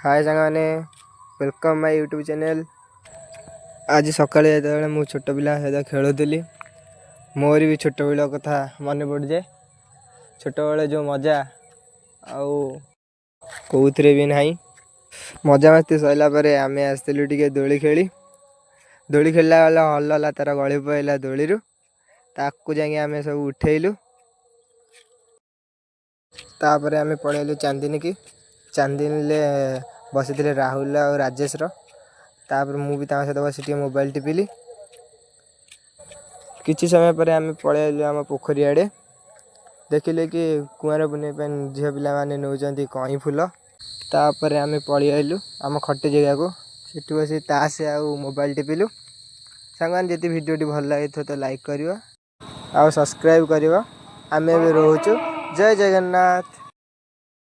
हाय सांगने welcome my YouTube channel. आज सकाଳେ जो मु छोट पिला सहित खेलुली मोर भी छोट बेल कथा मन पड़ जाए। छोट बेले जो मजा आउ कौथे भी ना मजा मस्ती सरला आम आसलु टे दोली खेलला बेला हल्ला तार गली पड़ा दोली ताकू जाए आम सब उठेलु। तापर आम पलैलु चांदिनी की चांदिनी बसी थे राहुल और राजेश तापर मुझे सहित बस मोबाइल टिपिली। किछि समय पर आम पलैलु आम पोखरी आड़े देखिले कि कुआर पुने झील पिला माने नौचंती कई फूल। तापर आम पलैलु आम खटे जगह को सेठी बस ताश आउ मोबाइल टिपिलु। सांग जी भिडियोटी भल लगे तो लाइक कर सब्सक्राइब कर। आम भी रोचु। जय जगन्नाथ।